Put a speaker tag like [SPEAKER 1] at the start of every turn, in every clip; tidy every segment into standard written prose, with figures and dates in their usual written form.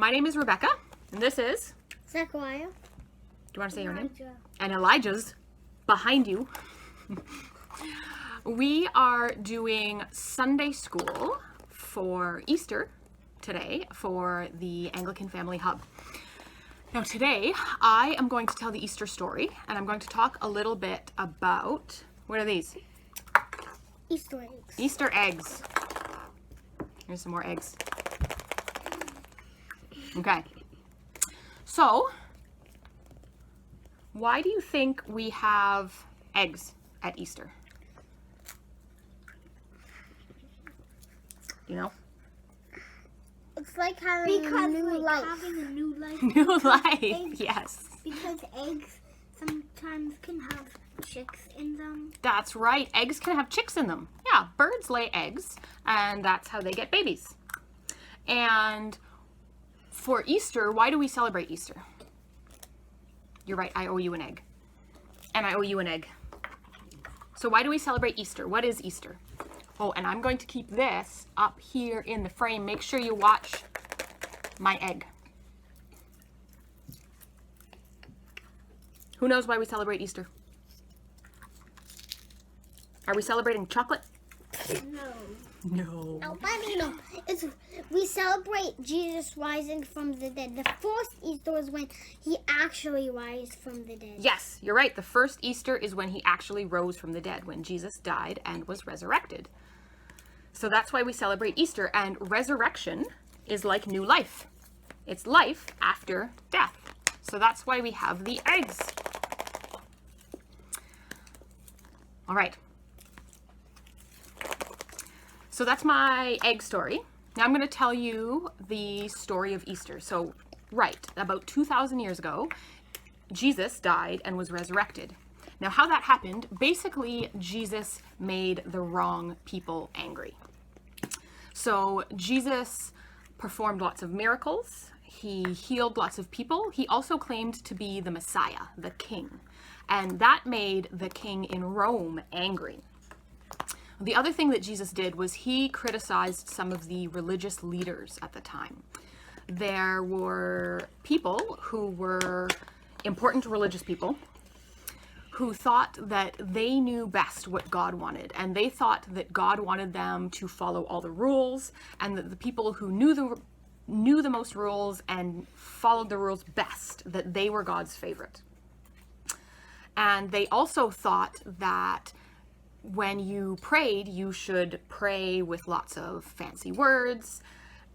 [SPEAKER 1] My name is Rebecca, and this is...
[SPEAKER 2] Zechariah.
[SPEAKER 1] Do you want to say your name?
[SPEAKER 2] Elijah.
[SPEAKER 1] And Elijah's behind you. We are doing Sunday school for Easter today for the Anglican Family Hub. Now today, I am going to tell the Easter story, and I'm going to talk a little bit about... What are these?
[SPEAKER 2] Easter eggs.
[SPEAKER 1] Easter eggs. Here's some more eggs. Okay. So, why do you think we have eggs at Easter? You know?
[SPEAKER 2] It's like having a new life.
[SPEAKER 3] Having a new life.
[SPEAKER 1] New life,
[SPEAKER 3] Eggs.
[SPEAKER 1] yes.
[SPEAKER 3] Because eggs sometimes can have chicks in them.
[SPEAKER 1] That's right. Eggs can have chicks in them. Yeah, birds lay eggs, and that's how they get babies. And for Easter, why do we celebrate Easter? You're right, I owe you an egg. And I owe you an egg. So why do we celebrate Easter? What is Easter? Oh, and I'm going to keep this up here in the frame. Make sure you watch my egg. Who knows why we celebrate Easter? Are we celebrating chocolate?
[SPEAKER 3] No.
[SPEAKER 1] No.
[SPEAKER 2] Nobody knows. We celebrate Jesus rising from the dead. The first Easter is when he actually rised from the dead.
[SPEAKER 1] Yes, you're right. The first Easter is when he actually rose from the dead, when Jesus died and was resurrected. So that's why we celebrate Easter. And resurrection is like new life. It's life after death. So that's why we have the eggs. All right. So that's my egg story. Now I'm going to tell you the story of Easter. So, right, about 2,000 years ago, Jesus died and was resurrected. Now how that happened, basically Jesus made the wrong people angry. So Jesus performed lots of miracles. He healed lots of people. He also claimed to be the Messiah, the king. And that made the king in Rome angry. The other thing that Jesus did was he criticized some of the religious leaders at the time. There were people who were important religious people who thought that they knew best what God wanted, and they thought that God wanted them to follow all the rules, and that the people who knew the most rules and followed the rules best, that they were God's favorite. And they also thought that when you prayed, you should pray with lots of fancy words,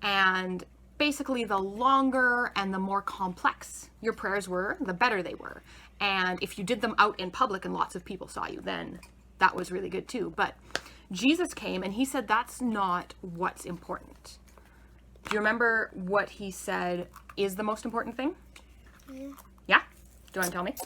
[SPEAKER 1] and basically the longer and the more complex your prayers were, the better they were. And if you did them out in public and lots of people saw you, then that was really good too. But Jesus came and he said that's not what's important. Do you remember what he said is the most important thing?
[SPEAKER 2] Yeah.
[SPEAKER 1] Yeah? Do you want to tell me?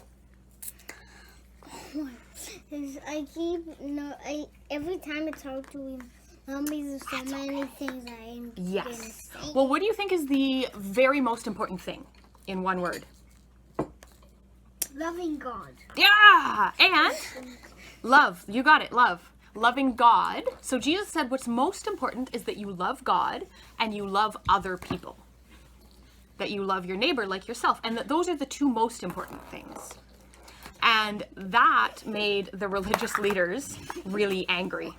[SPEAKER 2] Every time I talk to him, there's so many things I'm gonna
[SPEAKER 1] Yes.
[SPEAKER 2] say.
[SPEAKER 1] Well, what do you think is the very most important thing in one word?
[SPEAKER 3] Loving God.
[SPEAKER 1] Yeah! And love. You got it. Love. Loving God. So Jesus said what's most important is that you love God and you love other people. That you love your neighbor like yourself. And that those are the two most important things. And that made the religious leaders really angry.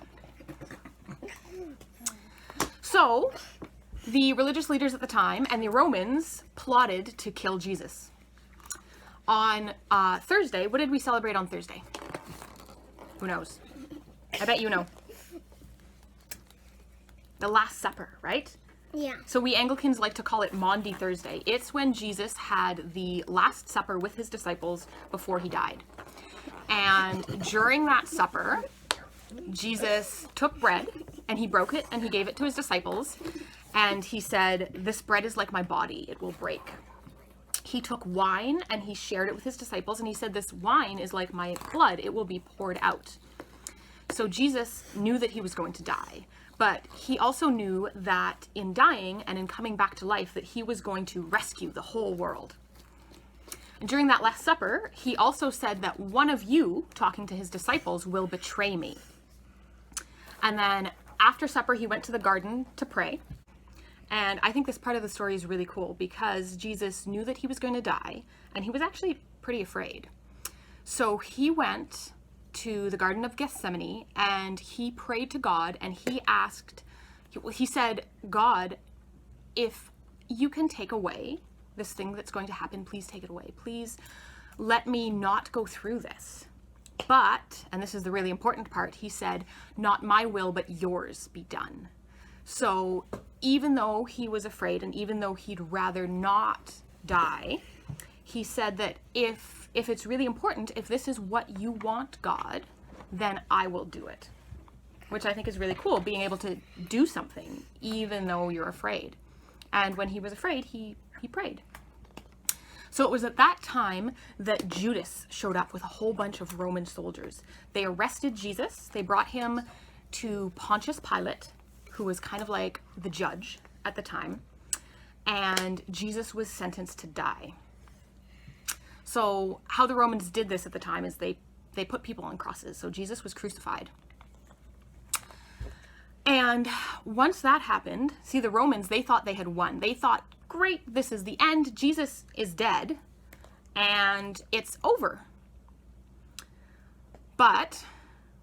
[SPEAKER 1] So the religious leaders at the time and the Romans plotted to kill Jesus. On Thursday, what did we celebrate on Thursday? Who knows? I bet you know. The Last Supper, right?
[SPEAKER 2] Yeah.
[SPEAKER 1] So we Anglicans like to call it Maundy Thursday. It's when Jesus had the Last Supper with his disciples before he died. And during that supper, Jesus took bread and he broke it and he gave it to his disciples. And he said, "This bread is like my body, it will break." He took wine and he shared it with his disciples and he said, "This wine is like my blood, it will be poured out." So Jesus knew that he was going to die, but he also knew that in dying and in coming back to life that he was going to rescue the whole world. And during that Last Supper, he also said that one of you, talking to his disciples, will betray me. And then after supper, he went to the garden to pray. And I think this part of the story is really cool because Jesus knew that he was going to die, and he was actually pretty afraid. So he went to the Garden of Gethsemane and he prayed to God, and he said, God, if you can take away this thing that's going to happen, please take it away. Please let me not go through this. But, and this is the really important part, he said, not my will, but yours be done. So even though he was afraid, and even though he'd rather not die, he said that if it's really important, if this is what you want, God, then I will do it. Which I think is really cool, being able to do something even though you're afraid. And when he was afraid, he prayed. So it was at that time that Judas showed up with a whole bunch of Roman soldiers. They arrested Jesus. They brought him to Pontius Pilate, who was kind of like the judge at the time. And Jesus was sentenced to die. So how the Romans did this at the time is they put people on crosses. So Jesus was crucified. And once that happened, see, the Romans, they thought they had won. They thought, great, this is the end. Jesus is dead and it's over. But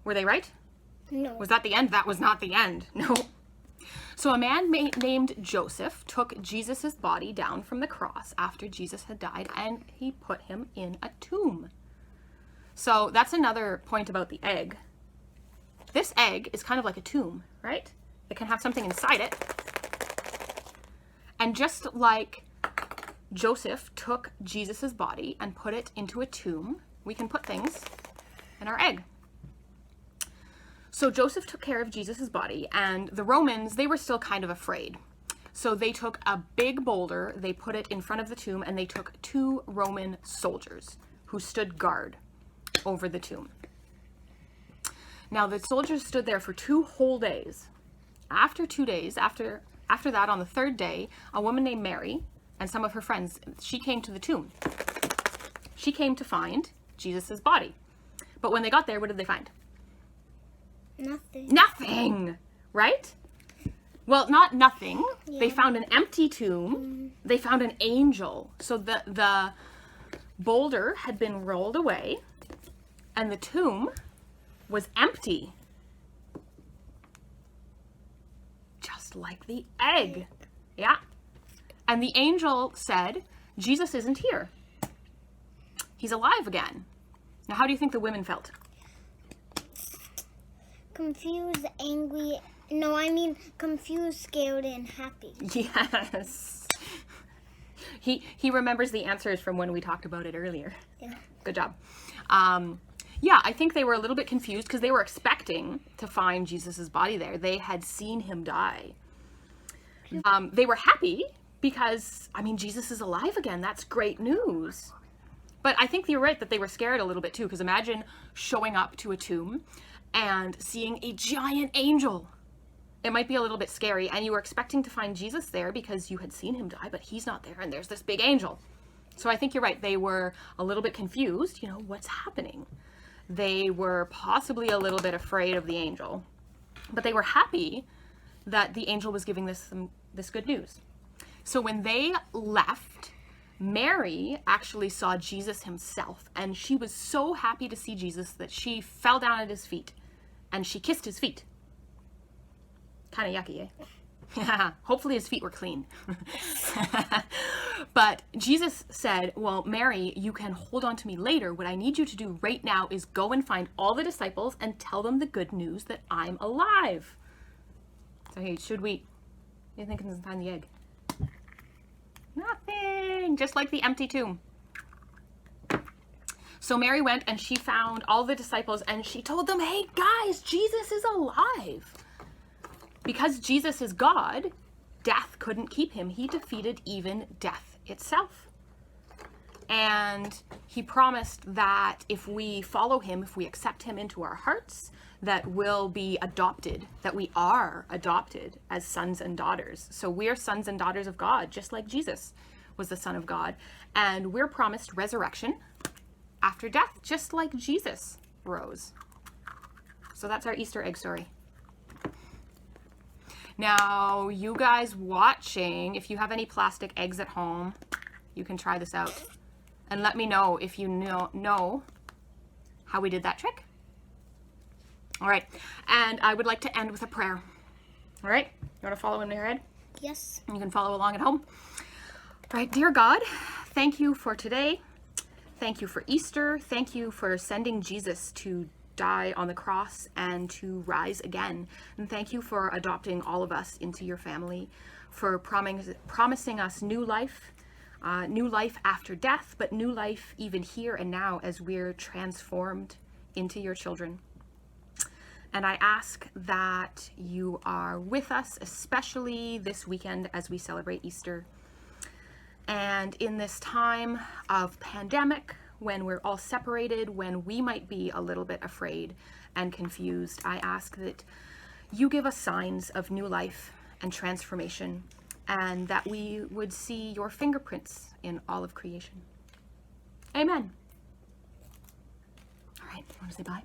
[SPEAKER 1] were they right?
[SPEAKER 2] No.
[SPEAKER 1] Was that the end? That was not the end. No. So a man named Joseph took Jesus's body down from the cross after Jesus had died, and he put him in a tomb. So that's another point about the egg. This egg is kind of like a tomb, right? It can have something inside it. And just like Joseph took Jesus's body and put it into a tomb, we can put things in our egg. So Joseph took care of Jesus's body, and the Romans, they were still kind of afraid. So they took a big boulder, they put it in front of the tomb, and they took 2 Roman soldiers who stood guard over the tomb. Now the soldiers stood there for 2 whole days. After 2 days, after that, on the 3rd day, a woman named Mary and some of her friends, she came to the tomb. She came to find Jesus's body. But when they got there, what did they find?
[SPEAKER 2] Nothing.
[SPEAKER 1] Nothing, right? Well, not nothing.
[SPEAKER 2] Yeah.
[SPEAKER 1] They found an empty tomb. They found an angel. So the boulder had been rolled away and the tomb was empty. Just like the egg. Yeah. And the angel said, Jesus isn't here. He's alive again. Now, how do you think the women felt?
[SPEAKER 2] Confused, angry. No, I mean confused, scared, and happy.
[SPEAKER 1] Yes. He remembers the answers from when we talked about it earlier.
[SPEAKER 2] Yeah.
[SPEAKER 1] Good job. Yeah, I think they were a little bit confused because they were expecting to find Jesus's body there. They had seen him die. They were happy because, I mean, Jesus is alive again. That's great news. But I think you're right that they were scared a little bit too, because imagine showing up to a tomb and seeing a giant angel. It might be a little bit scary, and you were expecting to find Jesus there because you had seen him die, but he's not there, and there's this big angel. So I think you're right. They were a little bit confused. What's happening? They were possibly a little bit afraid of the angel, but they were happy that the angel was giving this good news. So when they left, Mary actually saw Jesus himself, and she was so happy to see Jesus that she fell down at his feet and she kissed his feet. Kind of yucky, eh? Hopefully his feet were clean. But Jesus said, well, Mary, you can hold on to me later. What I need you to do right now is go and find all the disciples and tell them the good news that I'm alive. So hey, you think it's find the egg? Nothing, just like the empty tomb. So Mary went and she found all the disciples and she told them, hey guys, Jesus is alive. Because Jesus is God, death couldn't keep him. He defeated even death itself. And he promised that if we follow him, if we accept him into our hearts, that we'll be adopted, that we are adopted as sons and daughters. So we're sons and daughters of God, just like Jesus was the Son of God. And we're promised resurrection after death, just like Jesus rose. So that's our Easter egg story. Now, you guys watching, if you have any plastic eggs at home, you can try this out. And let me know if you know how we did that trick. All right, and I would like to end with a prayer. All right, you want to follow in your head?
[SPEAKER 2] Yes.
[SPEAKER 1] You can follow along at home. All right, dear God, thank you for today. Thank you for Easter. Thank you for sending Jesus to die on the cross and to rise again. And thank you for adopting all of us into your family, for promising us new life after death, but new life even here and now as we're transformed into your children. And I ask that you are with us, especially this weekend as we celebrate Easter. And in this time of pandemic, when we're all separated, when we might be a little bit afraid and confused, I ask that you give us signs of new life and transformation, and that we would see your fingerprints in all of creation. Amen. All right, want to say bye?